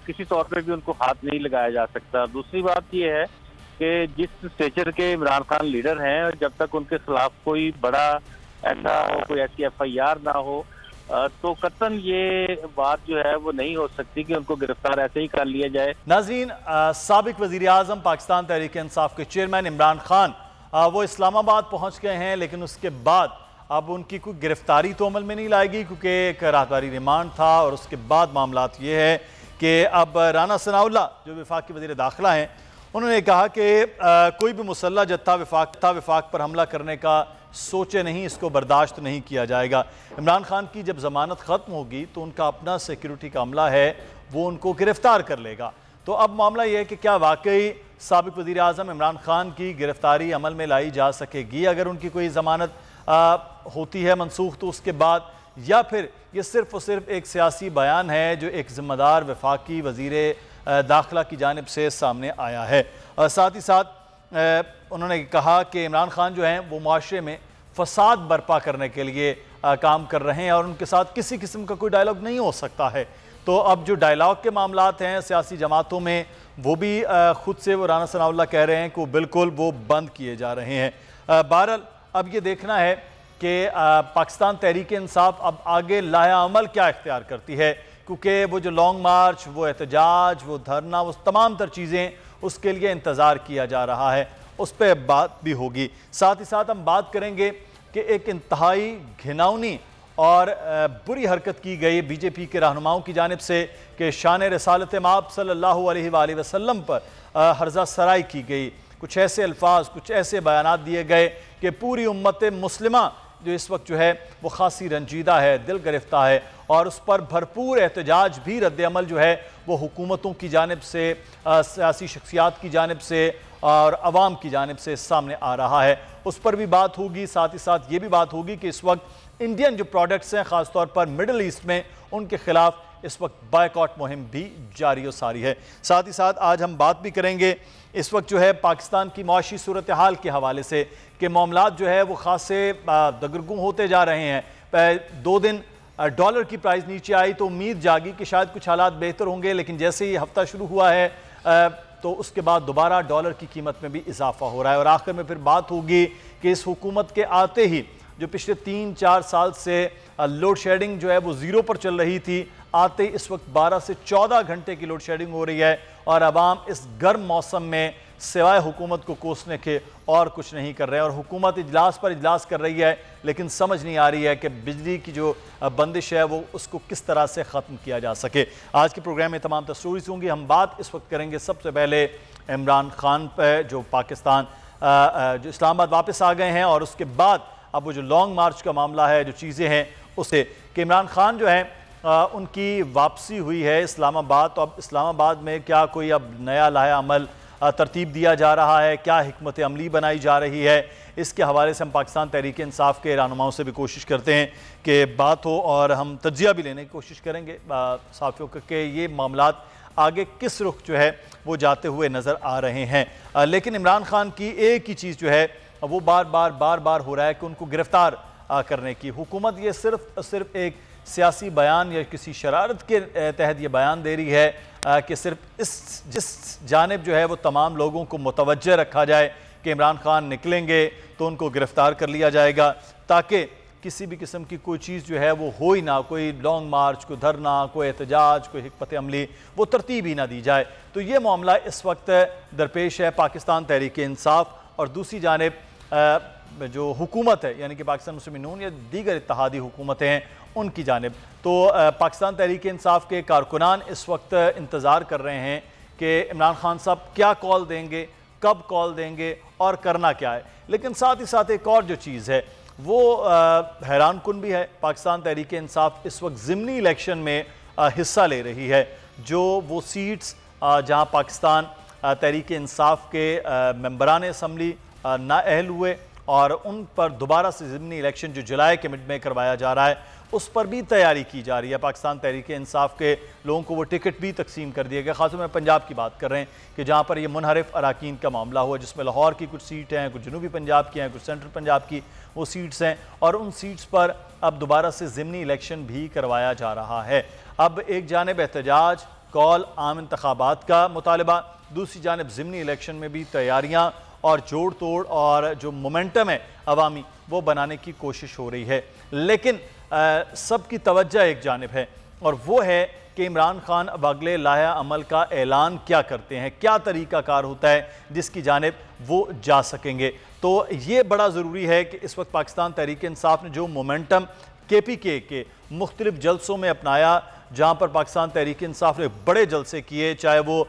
किसी तौर पे भी उनको हाथ नहीं लगाया जा सकता। दूसरी बात ये है कि जिस स्टेचर के इमरान खान लीडर हैं, जब तक उनके खिलाफ कोई बड़ा ऐसा हो, कोई ऐसी FIR ना हो, तो कतन ये बात जो है वो नहीं हो सकती कि उनको गिरफ्तार ऐसे ही कर लिया जाए। नाज़रीन, साबिक वज़ीर आज़म पाकिस्तान तहरीक इंसाफ के चेयरमैन इमरान खान वो इस्लामाबाद पहुँच गए हैं, लेकिन उसके बाद अब उनकी कोई गिरफ्तारी तो अमल में नहीं लाएगी क्योंकि एक राहतवारी रिमांड था। और उसके बाद मामलात ये है कि अब राना सनाउल्लाह जो वफाकी वज़ीर दाखिला हैं, उन्होंने कहा कि कोई भी मुसल्लह जत्था वफाक पर हमला करने का सोचे नहीं, इसको बर्दाश्त नहीं किया जाएगा। इमरान खान की जब ज़मानत ख़त्म होगी तो उनका अपना सिक्योरिटी का अमला है, वो उनको गिरफ़्तार कर लेगा। तो अब मामला यह है कि क्या वाकई साबिक वज़ीर आज़म इमरान खान की गिरफ़्तारी अमल में लाई जा सकेगी अगर उनकी कोई ज़मानत होती है मनसूख तो उसके बाद, या फिर ये सिर्फ़ और सिर्फ एक सियासी बयान है जो एक ज़िम्मेदार वफाकी वज़ीर दाखिला की जानिब से सामने आया है। साथ ही साथ उन्होंने कहा कि इमरान खान जो हैं वो माशरे में फसाद बर्पा करने के लिए काम कर रहे हैं और उनके साथ किसी किस्म का कोई डायलॉग नहीं हो सकता है। तो अब जो डायलॉग के मामलात हैं सियासी जमातों में, वो भी ख़ुद से वो राना सनाउल्लाह कह रहे हैं कि बिल्कुल वो बंद किए जा रहे हैं। बहरहाल अब ये देखना है कि पाकिस्तान तहरीक इंसाफ अब आगे लाया अमल क्या इख्तियार करती है, क्योंकि वो जो लॉन्ग मार्च, वो एहतजाज, वो धरना, वो तमाम तर चीज़ें उसके लिए इंतज़ार किया जा रहा है, उस पर बात भी होगी। साथ ही साथ हम बात करेंगे कि एक इंतहाई घिनौनी और बुरी हरकत की गई बीजेपी के रहनुमाओं की जानिब से कि शान रसालत माब सल्लल्लाहु अलैहि वसल्लम पर हर्जा सराई की गई। कुछ ऐसे अल्फाज, कुछ ऐसे बयानात दिए गए कि पूरी उम्मत मुस्लिमा जो इस वक्त जो है वो खासी रंजीदा है, दिल गिरफ्ता है, और उस पर भरपूर एहतजाज भी रद्द-ए-अमल जो है वो हुकूमतों की जानिब से, सियासी शख्सियात की जानिब से और अवाम की जानिब से सामने आ रहा है। उस पर भी बात होगी। साथ ही साथ ये भी बात होगी कि इस वक्त इंडियन जो प्रोडक्ट्स हैं ख़ासतौर पर मिडल ईस्ट में, उनके खिलाफ इस वक्त बायकॉट मुहिम भी जारी और सारी है। साथ ही साथ आज हम बात भी करेंगे इस वक्त जो है पाकिस्तान की माशी सूरत हाल के हवाले से कि मामलात जो है वो खासे दगरगूं होते जा रहे हैं। 2 दिन डॉलर की प्राइस नीचे आई तो उम्मीद जागी कि शायद कुछ हालात बेहतर होंगे, लेकिन जैसे ही हफ्ता शुरू हुआ है तो उसके बाद दोबारा डॉलर की कीमत में भी इजाफा हो रहा है। और आखिर में फिर बात होगी कि इस हुकूमत के आते ही जो पिछले 3-4 साल से लोड शेडिंग जो है वो ज़ीरो पर चल रही थी, आते इस वक्त 12 से 14 घंटे की लोड शेडिंग हो रही है और अवाम इस गर्म मौसम में सिवाय हुकूमत को कोसने के और कुछ नहीं कर रहे हैं। और हुकूमत इजलास पर इजलास कर रही है, लेकिन समझ नहीं आ रही है कि बिजली की जो बंदिश है वो उसको किस तरह से ख़त्म किया जा सके। आज के प्रोग्राम में तमाम स्टोरीज होंगी। हम बात इस वक्त करेंगे सबसे पहले इमरान खान पर, जो पाकिस्तान जो इस्लामाबाद वापस आ गए हैं, और उसके बाद अब वो जो लॉन्ग मार्च का मामला है, जो चीज़ें हैं उससे, कि इमरान खान जो है उनकी वापसी हुई है इस्लामाबाद। तो अब इस्लामाबाद में क्या कोई अब नया लाया अमल तरतीब दिया जा रहा है, क्या हिकमत अमली बनाई जा रही है, इसके हवाले से हम पाकिस्तान तहरीक इंसाफ के रहनुमाओं से भी कोशिश करते हैं कि बात हो, और हम तज्जिया भी लेने की कोशिश करेंगे साफियों के ये मामलात आगे किस रुख जो है वो जाते हुए नज़र आ रहे हैं। लेकिन इमरान खान की एक ही चीज़ जो है वो बार बार हो रहा है कि उनको गिरफ्तार करने की हुकूमत ये सिर्फ एक सियासी बयान या किसी शरारत के तहत ये बयान दे रही है कि सिर्फ जिस जानिब जो है वो तमाम लोगों को मुतवज्जे रखा जाए कि इमरान खान निकलेंगे तो उनको गिरफ्तार कर लिया जाएगा, ताकि किसी भी किस्म की कोई चीज़ जो है वो हो ही ना, कोई लॉन्ग मार्च, कोई धरना, कोई एहतजाज, कोई हिकमत अमली, वो तरतीब ही ना दी जाए। तो ये मामला इस वक्त दरपेश है पाकिस्तान तहरीक इंसाफ और दूसरी जानिब जो हुकूमत है यानी कि पाकिस्तान मुस्लिम नून या दीगर इत्तेहादी हुकूमतें हैं उनकी जानिब। तो पाकिस्तान तहरीक इंसाफ के कारकुनान इस वक्त इंतज़ार कर रहे हैं कि इमरान खान साहब क्या कॉल देंगे, कब कॉल देंगे और करना क्या है। लेकिन साथ ही साथ एक और जो चीज़ है वो हैरान कुन भी है। पाकिस्तान तहरीक इंसाफ इस वक्त ज़िमनी इलेक्शन में हिस्सा ले रही है। जो वो सीट्स जहाँ पाकिस्तान तहरीक इंसाफ के मेंबरान असम्बली नाअहल हुए और उन पर दोबारा से ज़िमनी इलेक्शन जो जुलाई के मिड में करवाया जा रहा है, उस पर भी तैयारी की जा रही है। पाकिस्तान तहरीक इंसाफ के लोगों को वो टिकट भी तकसीम कर दिया गया। ख़ासतौर में पंजाब की बात कर रहे हैं कि जहाँ पर ये मुनहरिफ अराकीन का मामला हुआ, जिसमें लाहौर की कुछ सीट हैं, कुछ जनूबी पंजाब की हैं, कुछ सेंट्रल पंजाब की वो सीट्स हैं, और उन सीट्स पर अब दोबारा से ज़िमनी इलेक्शन भी करवाया जा रहा है। अब एक जानिब एहतजाज कॉल आम इंतखाबात का मुतालबा, दूसरी जानब ज़िमनी इलेक्शन में भी तैयारियाँ और जोड़ तोड़ और जो मोमेंटम है अवामी वो बनाने की कोशिश हो रही है। लेकिन सबकी तवज्जो एक जानिब है और वो है कि इमरान खान अब अगले लाया अमल का ऐलान क्या करते हैं, क्या तरीक़ाकार होता है जिसकी जानिब वो जा सकेंगे। तो ये बड़ा ज़रूरी है कि इस वक्त पाकिस्तान तहरीक इंसाफ ने जो मोमेंटम KPK के मुख्तलिफ जलसों में अपनाया, जहाँ पर पाकिस्तान तहरीक इंसाफ ने बड़े जलसे किए, चाहे वो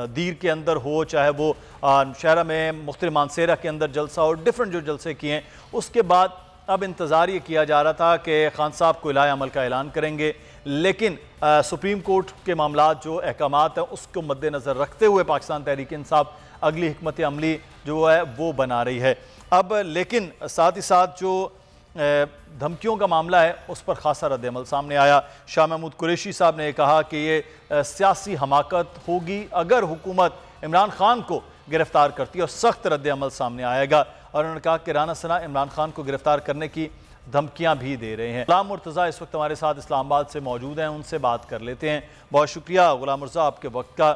दीर के अंदर हो, चाहे वो शहरा में मुख्तलिफ मानसेरा के अंदर जलसा हो, डिफरेंट जो जलसे किए हैं, उसके बाद अब इंतज़ार ये किया जा रहा था कि खान साहब को इलाही अमल का ऐलान करेंगे। लेकिन सुप्रीम कोर्ट के मामलात जो अहकामात हैं उसको मद्देनज़र रखते हुए पाकिस्तान तहरीक इंसाफ अगली हिकमत अमली जो है वो बना रही है। अब लेकिन साथ ही साथ जो धमकियों का मामला है उस पर खासा रद्दअमल सामने आया। शाह महमूद कुरैशी साहब ने कहा कि ये सियासी हमाकत होगी अगर हुकूमत इमरान खान को गिरफ्तार करती है और सख्त रद्दअमल सामने आएगा। और उन्होंने कहा कि राना सना इमरान खान को गिरफ्तार करने की धमकियां भी दे रहे हैं। गुलाम मुर्तज़ा इस वक्त हमारे साथ इस्लामाबाद से मौजूद हैं, उनसे बात कर लेते हैं। बहुत शुक्रिया गुलाम मुर्तज़ा आपके वक्त का।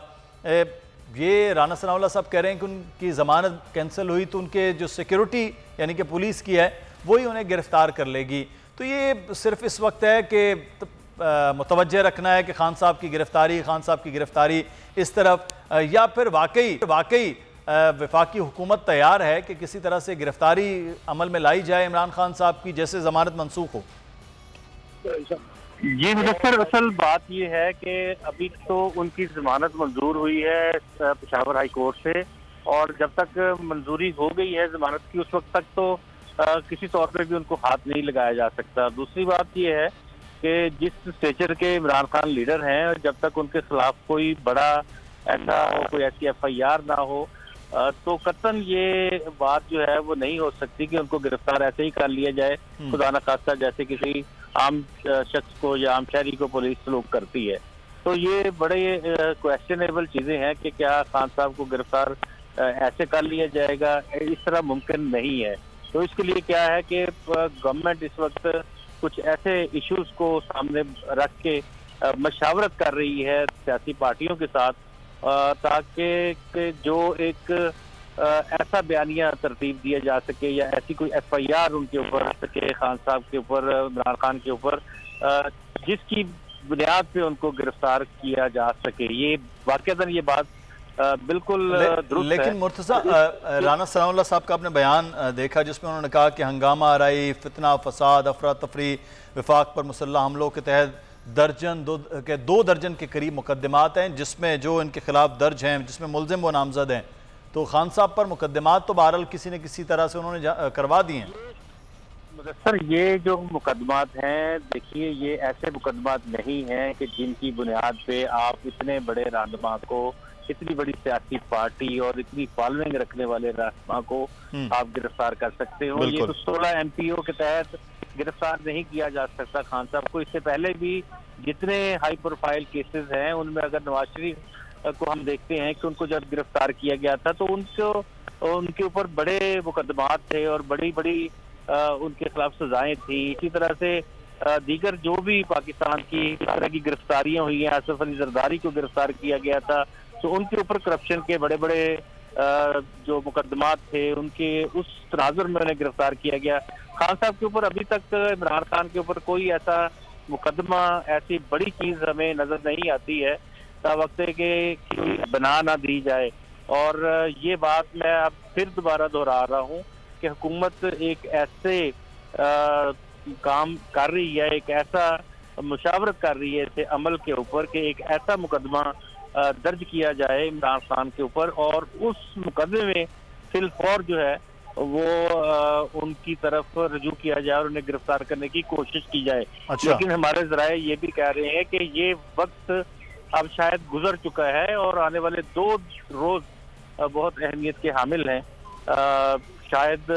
ये राना सनाउल्लाह साहब कह रहे हैं कि उनकी ज़मानत कैंसिल हुई तो उनके जो सिक्योरिटी यानी कि पुलिस की है वही उन्हें गिरफ्तार कर लेगी। तो ये सिर्फ इस वक्त है कि मुतवज्जे रखना है कि खान साहब की गिरफ्तारी इस तरफ, या फिर वाकई वफाकी हुकूमत तैयार है कि किसी तरह से गिरफ्तारी अमल में लाई जाए इमरान खान साहब की, जैसे ज़मानत मनसूख हो? जी मुदस्सर, असल बात यह है कि अभी तो उनकी ज़मानत मंजूर हुई है पेशावर हाई कोर्ट से, और जब तक मंजूरी हो गई है ज़मानत की उस वक्त तक तो किसी तौर पे भी उनको हाथ नहीं लगाया जा सकता। दूसरी बात यह है कि जिस स्टेचर के इमरान खान लीडर हैं, जब तक उनके खिलाफ कोई बड़ा ऐसा हो, कोई ऐसी FIR ना हो, तो कतन ये बात जो है वो नहीं हो सकती कि उनको गिरफ्तार ऐसे ही कर लिया जाए खुदा न खास्ता, जैसे किसी आम शख्स को या आम शहरी को पुलिस सलूक करती है। तो ये बड़े क्वेश्चनेबल चीजें हैं कि क्या खान साहब को गिरफ्तार ऐसे कर लिया जाएगा, इस तरह मुमकिन नहीं है। तो इसके लिए क्या है कि गवर्नमेंट इस वक्त कुछ ऐसे इश्यूज को सामने रख के मशावरत कर रही है सियासी पार्टियों के साथ, ताकि जो एक ऐसा बयानिया तरतीब दिया जा सके या ऐसी कोई FIR उनके ऊपर सके, खान साहब के ऊपर, इमरान खान के ऊपर, जिसकी बुनियाद पे उनको गिरफ्तार किया जा सके। ये वाकईतन ये बात बिल्कुल दुरुस्त है। लेकिन मुर्तज़ा, राना सनाउल्लाह साहब का आपने बयान देखा जिसमें उन्होंने कहा कि हंगामा आराई, फितना फसाद, अफरा तफरी, विफाक पर मुसल्लह हमलों के तहत दो दर्जन के करीब मुकदमात हैं जिसमें जो इनके खिलाफ दर्ज हैं, जिसमें मुलजिम व नामजद हैं। तो खान साहब पर मुकदमात तो बहरहाल किसी न किसी तरह से उन्होंने करवा दिए हैं। सर, ये जो मुकदमात हैं, देखिए ये ऐसे मुकदमात नहीं हैं कि जिनकी बुनियाद पे आप इतने बड़े रहनुमा को, इतनी बड़ी सियासी पार्टी और इतनी फॉलोइंग रखने वाले रहनुमा को आप गिरफ्तार कर सकते हो। ये तो 16 MPO के तहत गिरफ्तार नहीं किया जा सकता खान साहब को। इससे पहले भी जितने हाई प्रोफाइल केसेस हैं उनमें अगर नवाज शरीफ को हम देखते हैं कि उनको जब गिरफ्तार किया गया था तो उनके ऊपर बड़े मुकदमात थे और बड़ी उनके खिलाफ सजाएं थी। इसी तरह से दीगर जो भी पाकिस्तान की इस तरह की गिरफ्तारियां हुई हैं, आसिफ अली जरदारी को गिरफ्तार किया गया था तो उनके ऊपर करप्शन के बड़े जो मुकदमात थे उनके उस तनाजुर में उन्हें गिरफ्तार किया गया। खान साहब के ऊपर अभी तक इमरान खान के ऊपर कोई ऐसा मुकदमा, ऐसी बड़ी चीज हमें नजर नहीं आती है वक्त के बना ना दी जाए। और ये बात मैं अब फिर दोबारा दोहरा रहा हूँ कि हुकूमत एक ऐसे काम कर रही है, एक ऐसा मुशावरत कर रही है इसे अमल के ऊपर कि एक ऐसा मुकदमा दर्ज किया जाए इमरान खान के ऊपर और उस मुकदमे में फिलफौर जो है वो उनकी तरफ रजू किया जाए और उन्हें गिरफ्तार करने की कोशिश की जाए। लेकिन हमारे जराए ये भी कह रहे हैं कि ये वक्त अब शायद गुजर चुका है और आने वाले 2 रोज बहुत अहमियत के हामिल हैं। शायद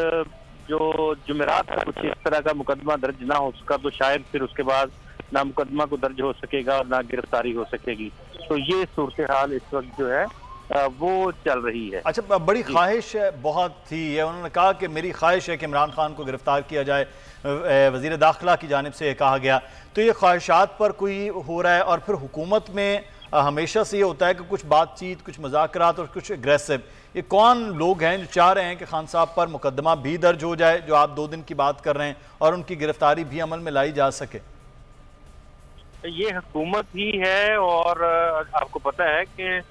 जो जुमेरात का कुछ इस तरह का मुकदमा दर्ज ना हो सका तो शायद फिर उसके बाद ना मुकदमा को दर्ज हो सकेगा और ना गिरफ्तारी हो सकेगी। तो ये सूरत हाल इस वक्त जो है वो चल रही है। अच्छा, बड़ी ख्वाहिश बहुत थी है, उन्होंने कहा कि मेरी ख्वाहिश है कि इमरान खान को गिरफ्तार किया जाए, वज़ीर दाखिला की जानिब से कहा गया। तो ये ख्वाहिशात पर कोई हो रहा है, और फिर हुकूमत में हमेशा से ये होता है कि कुछ बातचीत, कुछ मुज़ाकरात और कुछ एग्रेसिव। ये कौन लोग हैं जो चाह रहे हैं कि खान साहब पर मुकदमा भी दर्ज हो जाए, जो आप 2 दिन की बात कर रहे हैं, और उनकी गिरफ्तारी भी अमल में लाई जा सके? ये हुकूमत ही है, और आपको पता है कि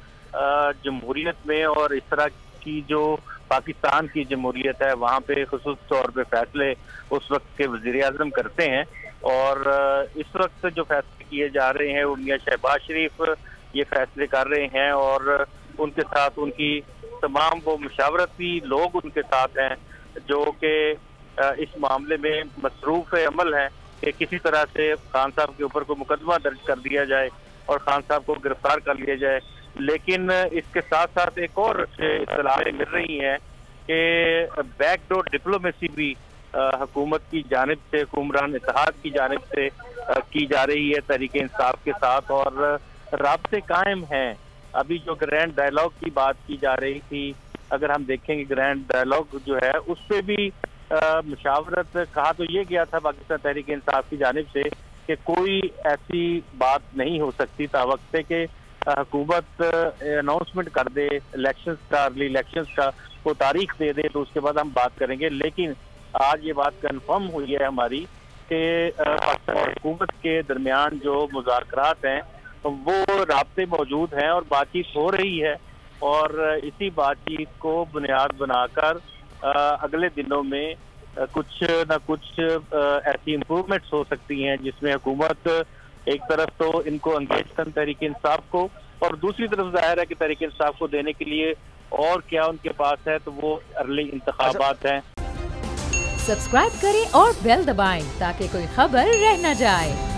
जमहूरियत में और इस तरह की जो पाकिस्तान की जमहूरियत है वहाँ पे खुसूस तौर पे फैसले उस वक्त के वज़ीर आज़म करते हैं, और इस वक्त जो फैसले किए जा रहे हैं वो मियां शहबाज शरीफ ये फैसले कर रहे हैं, और उनके साथ उनकी तमाम वो मुशावरती लोग उनके साथ हैं जो कि इस मामले में मसरूफ़ अमल हैं कि किसी तरह से खान साहब के ऊपर कोई मुकदमा दर्ज कर दिया जाए और खान साहब को गिरफ्तार कर लिया जाए। लेकिन इसके साथ साथ एक और इत्तलाएं मिल रही हैं कि बैकडोर डिप्लोमेसी भी हुकूमत की जानिब से, हुक्मरान इत्तेहाद की जानिब से की जा रही है तहरीक इंसाफ के साथ, और राब्ते कायम हैं। अभी जो ग्रैंड डायलॉग की बात की जा रही थी, अगर हम देखेंगे ग्रैंड डायलॉग जो है उस पर भी मुशावरत कहा तो ये गया था पाकिस्तान तहरीक इंसाफ की जानिब से कि कोई ऐसी बात नहीं हो सकती तावक्त से कि हुकूमत अनाउंसमेंट कर दे इलेक्शंस का, अर्ली इलेक्शंस का, वो तारीख दे दे तो उसके बाद हम बात करेंगे। लेकिन आज ये बात कंफर्म हुई है हमारी कि पाकिस्तान हुकूमत के दरमियान जो मुज़ाकरात हैं वो राब्ते मौजूद हैं और बातचीत हो रही है, और इसी बातचीत को बुनियाद बनाकर अगले दिनों में कुछ न कुछ ऐसी इम्प्रूवमेंट्स हो सकती हैं जिसमें हुकूमत एक तरफ तो इनको एंगेज कर तहरीक इंसाफ को, और दूसरी तरफ जाहिर है कि तहरीक इंसाफ को देने के लिए और क्या उनके पास है, तो वो अर्ली इंतखाबात हैं। सब्सक्राइब करें और बेल दबाएं ताकि कोई खबर रह न जाए।